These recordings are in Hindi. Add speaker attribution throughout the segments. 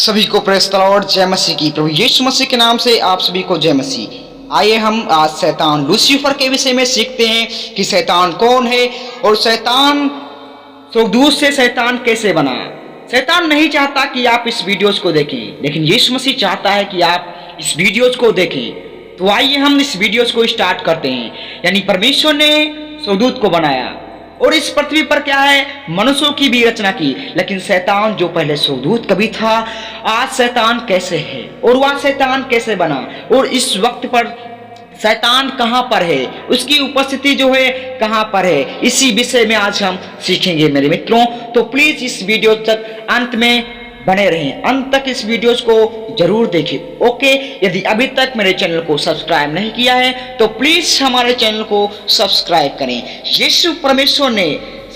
Speaker 1: सभी को प्रेस द लॉर्ड, जय मसीह की। प्रभु यीशु मसीह के नाम से आप सभी को जय मसीह। आइए हम आज शैतान लूसीफर के विषय में सीखते हैं कि शैतान कौन है और शैतान स्वर्गदूत से शैतान कैसे बना। शैतान नहीं चाहता कि आप इस वीडियोस को देखें, लेकिन यीशु मसीह चाहता है कि आप इस वीडियोस को देखें। तो आइए हम इस वीडियोस को स्टार्ट करते हैं। यानी परमेश्वर ने स्वर्गदूत को बनाया और इस पृथ्वी पर क्या है, मनुष्यों की भी रचना की। लेकिन शैतान जो पहले स्वर्गदूत कभी था, आज शैतान कैसे है और वह शैतान कैसे बना और इस वक्त पर शैतान कहां पर है, उसकी उपस्थिति जो है कहां पर है, इसी विषय में आज हम सीखेंगे मेरे मित्रों। तो प्लीज इस वीडियो तक अंत में बने रहें, अंत तक इस वीडियोस को जरूर देखें। ओके, यदि अभी तक मेरे चैनल को सब्सक्राइब नहीं किया है तो प्लीज हमारे चैनल को सब्सक्राइब करें। यीशु परमेश्वर ने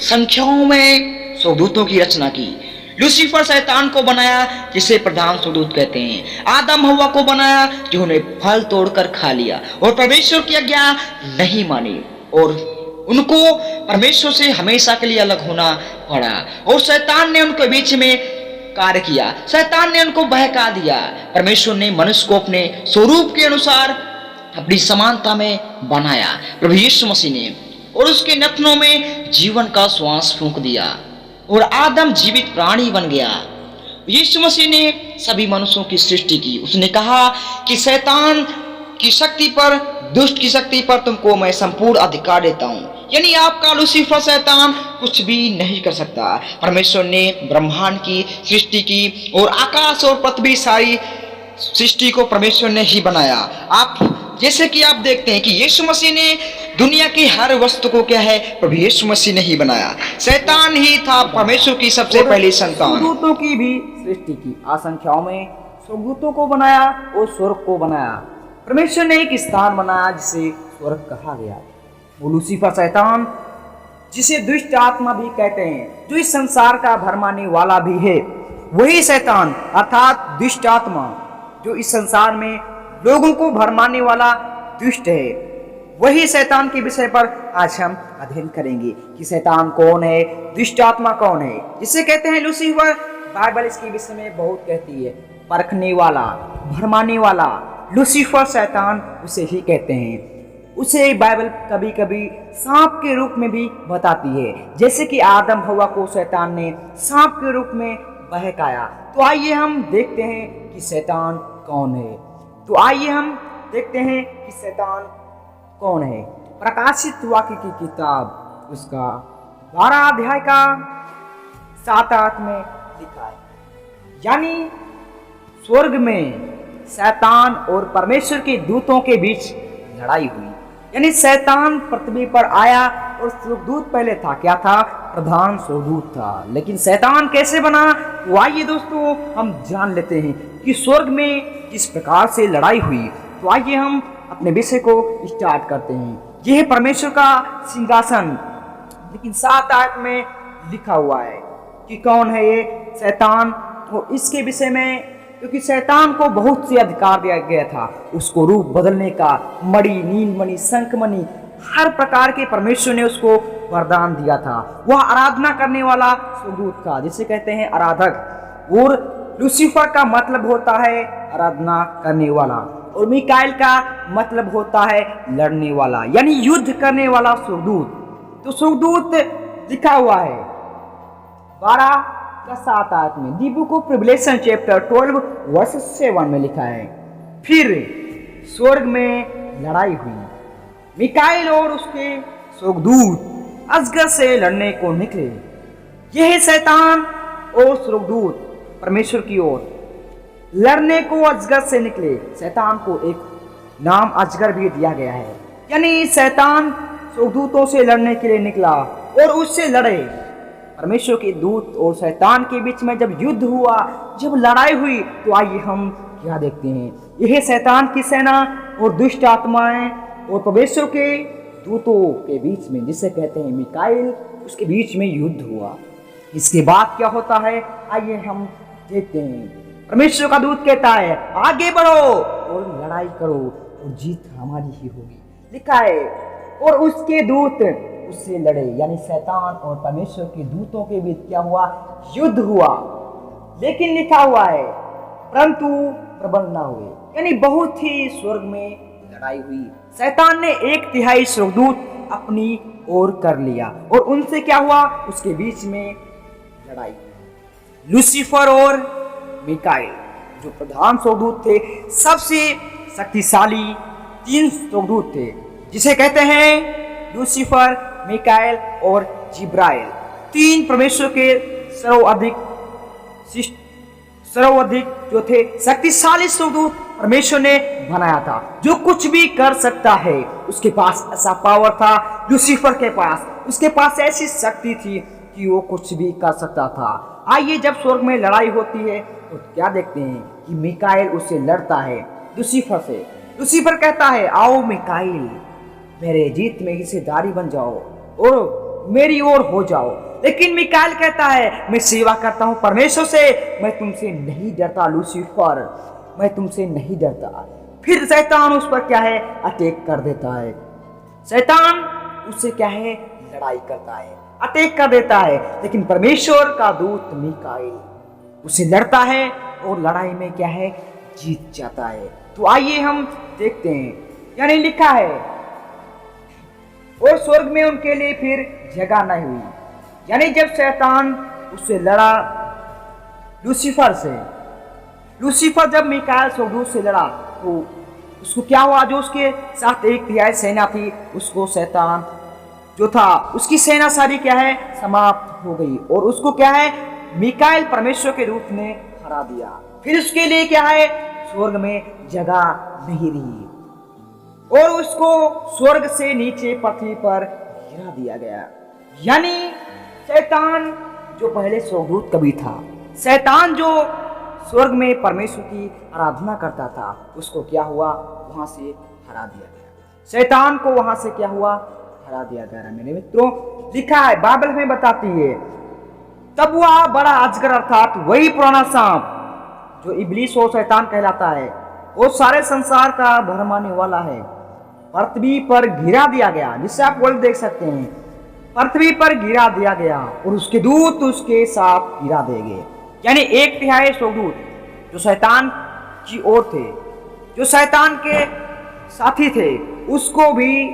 Speaker 1: संख्याओं में स्वर्गदूतों की रचना की। लूसीफर शैतान को बनाया, जिसे प्रधान स्वर्गदूत कहते हैं। आदम हव्वा को बनाया, जिन्होंने फल तोड़कर खा लिया और परमेश्वर की आज्ञा नहीं मानी और उनको परमेश्वर से हमेशा के लिए अलग होना पड़ा। और शैतान ने उनके बीच में कार्य किया, शैतान ने उनको बहका दिया। परमेश्वर ने मनुष्य को अपने स्वरूप के अनुसार अपनी समानता में बनाया, प्रभु यीशु मसीह ने, और उसके नथनों में जीवन का श्वास फूंक दिया और आदम जीवित प्राणी बन गया। यीशु मसीह ने सभी मनुष्यों की सृष्टि की। उसने कहा कि शैतान की शक्ति पर, दुष्ट की शक्ति पर तुमको मैं संपूर्ण अधिकार देता हूं। यानी आपका लूसीफर शैतान कुछ भी नहीं कर सकता। परमेश्वर ने ब्रह्मांड की सृष्टि की और आकाश और पृथ्वी सारी सृष्टि को परमेश्वर ने ही बनाया। आप जैसे कि आप देखते हैं कि यीशु मसीह ने दुनिया की हर वस्तु को क्या है, प्रभु यीशु मसीह ने ही बनाया। शैतान ही था परमेश्वर की सबसे पहली संतान।
Speaker 2: स्वर्गदूतों की भी सृष्टि की, असंख्याओं में स्वर्गदूतों को बनाया और स्वर्ग को बनाया। परमेश्वर ने एक स्थान बनाया जिसे स्वर्ग कहा गया। वो लूसीफर शैतान, जिसे दुष्ट आत्मा भी कहते हैं, जो इस संसार का भरमाने वाला भी है, वही शैतान अर्थात दुष्ट आत्मा जो इस संसार में लोगों को भरमाने वाला दुष्ट है, वही शैतान के विषय पर आज हम अध्ययन करेंगे कि शैतान कौन है, दुष्ट आत्मा कौन है, जिसे कहते हैं लूसीफर। बाइबल इसके विषय में बहुत कहती है, परखने वाला, भरमाने वाला। लूसीफर शैतान उसे ही कहते हैं। उसे बाइबल कभी कभी सांप के रूप में भी बताती है, जैसे कि आदम हव्वा को शैतान ने सांप के रूप में बहकाया। तो आइए हम देखते हैं कि शैतान कौन है। तो आइए हम देखते हैं कि शैतान कौन है। प्रकाशित वाक्य की किताब उसका 12 अध्याय का 7-8 में लिखा है, यानी स्वर्ग में शैतान और परमेश्वर के दूतों के बीच लड़ाई हुई। यानी शैतान पृथ्वी पर आया और स्वर्गदूत पहले था, क्या था, प्रधान स्वर्गदूत था। लेकिन शैतान कैसे बना, तो आइए दोस्तों हम जान लेते हैं कि स्वर्ग में किस प्रकार से लड़ाई हुई। तो आइए हम अपने विषय को स्टार्ट करते हैं। यह है परमेश्वर का सिंहासन, लेकिन 7-8 में लिखा हुआ है कि कौन है ये शैतान। और इसके विषय में, क्योंकि शैतान को बहुत से अधिकार दिया गया था, उसको रूप बदलने का, मणि, नीलमणि, शंखमणि, हर प्रकार के परमेश्वर ने उसको वरदान दिया था। वह आराधना करने वाला स्वर्गदूत था, जिसे कहते हैं आराधक। और लूसीफर का मतलब होता है आराधना करने वाला, और मिकाएल का मतलब होता है लड़ने वाला, यानी युद्ध करने वाला स्वर्गदूत। तो स्वर्गदूत लिखा हुआ है 12:7-8 में। The book of Revelation chapter 12 verse 7 में लिखा है, फिर स्वर्ग में लड़ाई हुई। मिकाएल और उसके स्वर्गदूत अजगर से लड़ने को निकले। यह शैतान और स्वर्गदूत परमेश्वर की ओर लड़ने को अजगर से निकले। शैतान को एक नाम अजगर भी दिया गया है, यानी शैतान स्वर्गदूतों से लड़ने के लिए निकला और उससे लड़े। परमेश्वर के दूत और शैतान के बीच में जब युद्ध हुआ, जब लड़ाई हुई, तो आइए हम क्या देखते हैं। यह शैतान की सेना और दुष्ट आत्माएं और परमेश्वर के दूतों के बीच में, जिसे कहते हैं मिकाएल, उसके बीच में युद्ध हुआ। इसके बाद क्या होता है, आइए हम देखते हैं। परमेश्वर का दूत कहता है, आगे बढ़ो और लड़ाई करो और जीत हमारी ही होगी, लिखा है। और उसके दूत उससे लड़े, यानी शैतान और परमेश्वर के दूतों के बीच क्या हुआ, युद्ध हुआ। लेकिन लिखा हुआ है परंतु प्रबल ना हुए। यानी बहुत ही स्वर्ग में लड़ाई हुई। शैतान ने 1/3 स्वर्गदूत अपनी ओर कर लिया और उनसे क्या हुआ, उसके बीच में लड़ाई हुई। लूसीफर और मिकाएल जो प्रधान स्वर्गदूत थे, सबसे शक्तिशाली 3 स्वर्गदूत थे, जिसे कहते हैं लूसीफर, मिकाएल और जिब्राइल। 3 परमेश्वर के सर्वाधिक जो थे शक्तिशाली स्वर्गदूत परमेश्वर ने बनाया था। जो कुछ भी कर सकता है, उसके पास ऐसा पावर था। लूसीफर के पास, उसके पास ऐसी शक्ति थी कि वो कुछ भी कर सकता था। आइए, जब स्वर्ग में लड़ाई होती है तो क्या देखते हैं कि मिकाएल उससे लड़ता है, लूसीफर से। लूसीफर कहता है, आओ मिकाएल, मेरे जीत में हिस्सेदारी बन जाओ और मेरी ओर हो जाओ। लेकिन मिकाएल कहता है, मैं सेवा करता हूं परमेश्वर से, मैं तुमसे नहीं डरता लूसीफर, मैं तुमसे नहीं डरता। फिर शैतान उस पर क्या है, अटैक कर देता है। शैतान उससे क्या है, लड़ाई करता है, अटैक कर देता है। लेकिन परमेश्वर का दूत मिकाएल उसे लड़ता है और लड़ाई में क्या है, जीत जाता है। तो आइए हम देखते हैं। यानी लिखा है, और स्वर्ग में उनके लिए फिर जगह नहीं हुई। यानी जब शैतान उससे लड़ा लूसीफर से, लूसीफर जब मिकाएल स्वर्गदूत से लड़ा तो उसको क्या हुआ, जो उसके साथ 1/3 सेना थी, उसको शैतान जो था, उसकी सेना सारी क्या है, समाप्त हो गई और उसको क्या है, मिकाएल परमेश्वर के रूप में हरा दिया। फिर उसके लिए क्या है, स्वर्ग में जगह नहीं रही और उसको स्वर्ग से नीचे पृथ्वी पर गिरा दिया गया। यानी शैतान जो पहले स्वर्गदूत कभी था, शैतान जो स्वर्ग में परमेश्वर की आराधना करता था, उसको क्या हुआ, वहां से हरा दिया गया। शैतान को वहां से क्या हुआ, हरा दिया गया। मेरे मित्रों, लिखा है, बाइबल में बताती है, तब वह बड़ा अजगर अर्थात वही पुराना सांप जो इब्लीस और शैतान कहलाता है, वो सारे संसार का भरमाने वाला है, पृथ्वी पर गिरा दिया गया। जिससे आप वर्ल्ड देख सकते हैं, पृथ्वी पर गिरा दिया गया और उसके दूत उसके साथ गिरा देंगे। यानी 1/3 स्वर्गदूत जो शैतान की ओर थे, जो शैतान के साथी थे, उसको भी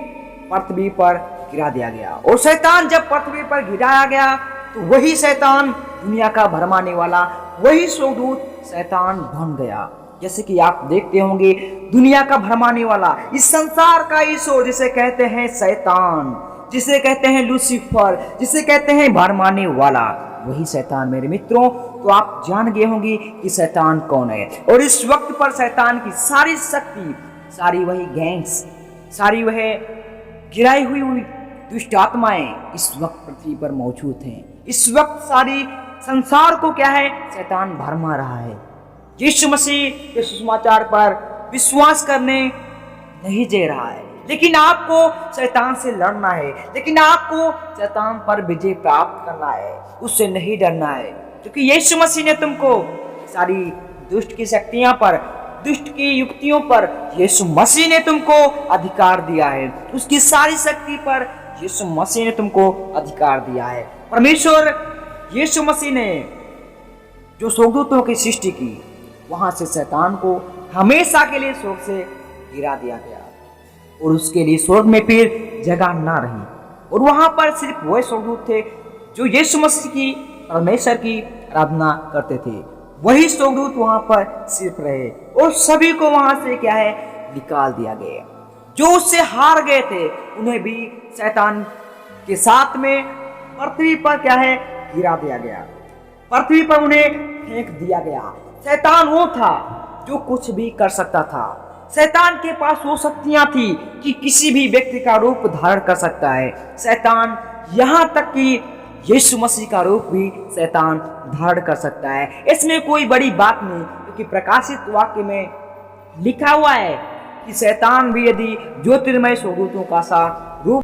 Speaker 2: पृथ्वी पर गिरा दिया गया। और शैतान जब पृथ्वी पर गिराया गया तो वही शैतान, दुनिया का भरमाने वाला वही स्वर्गदूत शैतान बन गया। जैसे कि आप देखते होंगे, दुनिया का भरमाने वाला, इस संसार का ईश्वर, जिसे कहते हैं शैतान, जिसे कहते हैं लूसीफर, जिसे कहते हैं भरमाने वाला, वही शैतान। मेरे मित्रों, तो आप जान गए होंगे कि शैतान कौन है। और इस वक्त पर शैतान की सारी शक्ति, सारी वही गैंग्स, सारी वह गिराई हुई दुष्ट आत्माएं इस वक्त पृथ्वी पर मौजूद हैं। इस वक्त सारी संसार को क्या है, शैतान भरमा रहा है। यीशु मसीह के सुसमाचार पर विश्वास करने नहीं दे रहा है। लेकिन आपको शैतान से लड़ना है, लेकिन आपको शैतान पर विजय प्राप्त करना है, उससे नहीं डरना है। क्योंकि यीशु मसीह ने तुमको सारी दुष्ट की शक्तियां पर, दुष्ट की युक्तियों पर यीशु मसीह ने तुमको अधिकार दिया है। उसकी सारी शक्ति पर यीशु मसीह ने तुमको अधिकार दिया है। परमेश्वर यीशु मसीह ने जो स्वर्गदूतों की सृष्टि की, वहां से शैतान को हमेशा के लिए स्वर्ग से गिरा दिया गया और उसके लिए स्वर्ग में फिर जगह ना रही। और वहां पर सिर्फ वही स्वर्गदूत थे जो यीशु मसीह की, परमेश्वर की आराधना करते थे। वही स्वर्गदूत वहां पर सिर्फ रहे और सभी को वहां से क्या है, निकाल दिया गया। जो उससे हार गए थे, उन्हें भी शैतान के साथ में पृथ्वी पर क्या है, गिरा दिया गया। पृथ्वी पर उन्हें फेंक दिया गया। शैतान वो था जो कुछ भी कर सकता था। शैतान के पास वो शक्तियां थी कि किसी भी व्यक्ति का रूप धारण कर सकता है। शैतान यहाँ तक कि यीशु मसीह का रूप भी शैतान धारण कर सकता है। इसमें कोई बड़ी बात नहीं, क्योंकि प्रकाशित वाक्य में लिखा हुआ है कि शैतान भी यदि ज्योतिर्मय स्वर्गदूतों का सा रूप,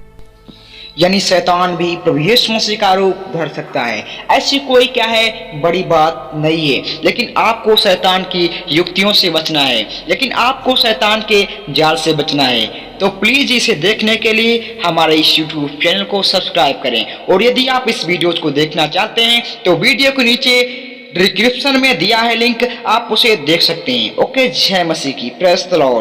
Speaker 1: यानी शैतान भी प्रभु यीशु मसीह का रूप धर सकता है। ऐसी कोई क्या है, बड़ी बात नहीं है। लेकिन आपको शैतान की युक्तियों से बचना है, लेकिन आपको शैतान के जाल से बचना है। तो प्लीज इसे देखने के लिए हमारे इस YouTube चैनल को सब्सक्राइब करें। और यदि आप इस वीडियो को देखना चाहते हैं तो वीडियो के नीचे डिस्क्रिप्शन में दिया है लिंक, आप उसे देख सकते हैं। ओके, जय मसीह की, प्रेज द लॉर्ड।